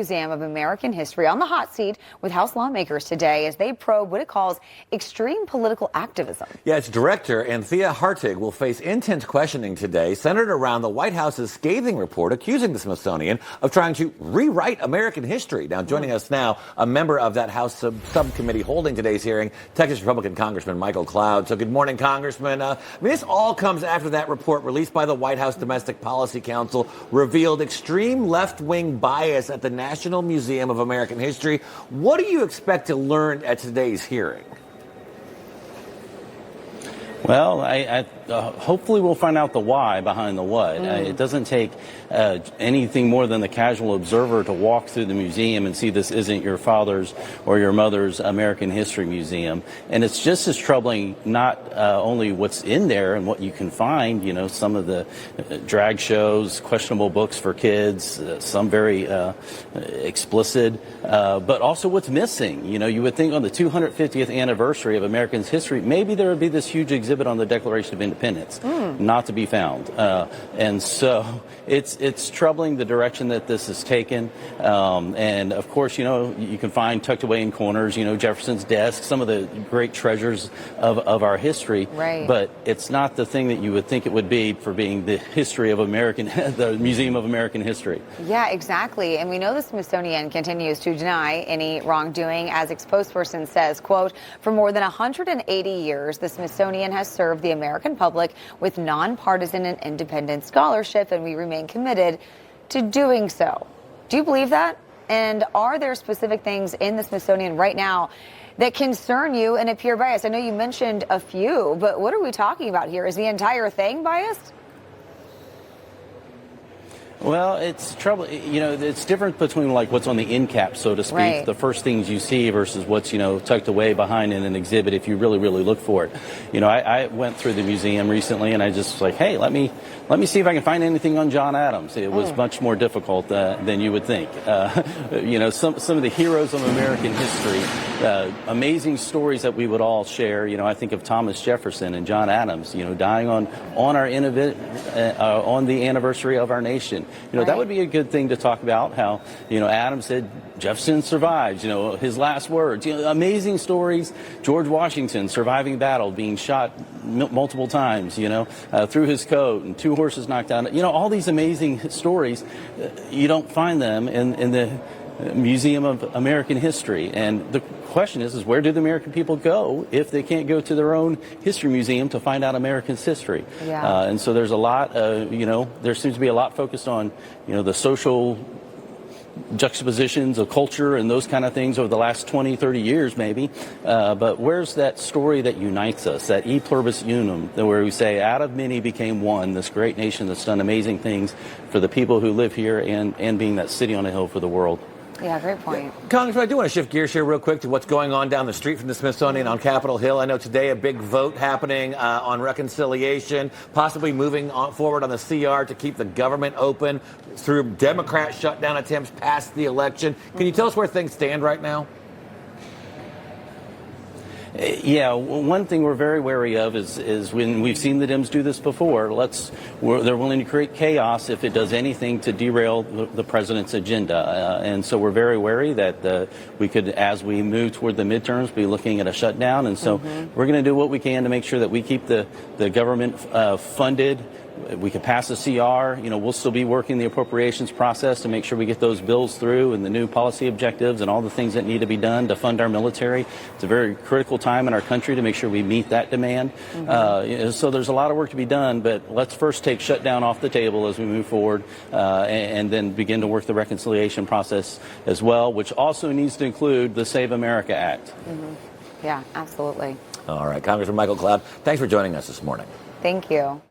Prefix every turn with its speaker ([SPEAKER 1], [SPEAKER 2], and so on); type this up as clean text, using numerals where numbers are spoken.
[SPEAKER 1] Museum of American History on the hot seat with House lawmakers today as they probe what it calls extreme political activism.
[SPEAKER 2] Yeah, its director, Anthea Hartig, will face intense questioning today, centered around the White House's scathing report accusing the Smithsonian of trying to rewrite American history. Now, joining us now, a member of that House subcommittee holding today's hearing, Texas Republican Congressman Michael Cloud. So good morning, Congressman. This all comes after that report released by the White House Domestic Policy Council revealed extreme left-wing bias at the National Museum of American History. What do you expect to learn at today's hearing?
[SPEAKER 3] Well, hopefully we'll find out the why behind the what. It doesn't take anything more than the casual observer to walk through the museum and see this isn't your father's or your mother's American History Museum. And it's just as troubling not only what's in there and what you can find, you know, some of the drag shows, questionable books for kids, some very explicit, but also what's missing. You know, you would think on the 250th anniversary of American history, maybe there would be this huge exhibit on the Declaration of Independence, not to be found. And so it's troubling the direction that this has taken. And of course, you know, you can find tucked away in corners, you know, Jefferson's desk, some of the great treasures of our history.
[SPEAKER 1] Right.
[SPEAKER 3] But it's not the thing that you would think it would be for being the history of American, the Museum of American History.
[SPEAKER 1] Yeah, exactly. And we know the Smithsonian continues to deny any wrongdoing. As its spokesperson says, quote, for more than 180 years, the Smithsonian has served the American public with nonpartisan and independent scholarship, and we remain committed to doing so. Do you believe that? And are there specific things in the Smithsonian right now that concern you and appear biased? I know you mentioned a few, but what are we talking about here? Is the entire thing biased?
[SPEAKER 3] Well, it's trouble. You know, it's different between like what's on the end cap, so to speak,
[SPEAKER 1] right.
[SPEAKER 3] The first things you see versus what's, you know, tucked away behind in an exhibit if you really, really look for it. You know, I went through the museum recently and I just was like, hey, let me see if I can find anything on John Adams. It was much more difficult than you would think. You know, some of the heroes of American history, amazing stories that we would all share. You know, I think of Thomas Jefferson and John Adams, you know, dying on the anniversary of our nation. You know,
[SPEAKER 1] right.
[SPEAKER 3] That would be a good thing to talk about, how, you know, Adams said Jefferson survives, you know, his last words. You know, amazing stories. George Washington surviving battle, being shot multiple times, you know, through his coat and 2 horses knocked out. You know, all these amazing stories, you don't find them in the Museum of American History. And the question is where do the American people go if they can't go to their own history museum to find out America's history?
[SPEAKER 1] Yeah.
[SPEAKER 3] And so there's a lot, you know, there seems to be a lot focused on, you know, the social juxtapositions of culture and those kind of things over the last 20, 30 years maybe. But where's that story that unites us, that e pluribus unum, where we say out of many became one, this great nation that's done amazing things for the people who live here and being that city on a hill for the world.
[SPEAKER 1] Yeah, great point.
[SPEAKER 2] Congressman, I do want to shift gears here real quick to what's going on down the street from the Smithsonian on Capitol Hill. I know today a big vote happening on reconciliation, possibly moving forward on the CR to keep the government open through Democrat shutdown attempts past the election. Can you tell us where things stand right now?
[SPEAKER 3] Yeah, one thing we're very wary of is when we've seen the Dems do this before, they're willing to create chaos if it does anything to derail the president's agenda. And so we're very wary that we could, as we move toward the midterms, be looking at a shutdown. And so we're going to do what we can to make sure that we keep the government funded. We can pass a CR. You know, we'll still be working the appropriations process to make sure we get those bills through and the new policy objectives and all the things that need to be done to fund our military. It's a very critical time in our country to make sure we meet that demand. So there's a lot of work to be done, but let's first take shutdown off the table as we move forward and then begin to work the reconciliation process as well, which also needs to include the Save America Act.
[SPEAKER 1] Yeah, absolutely.
[SPEAKER 2] All right, Congressman Michael Cloud, thanks for joining us this morning.
[SPEAKER 1] Thank you.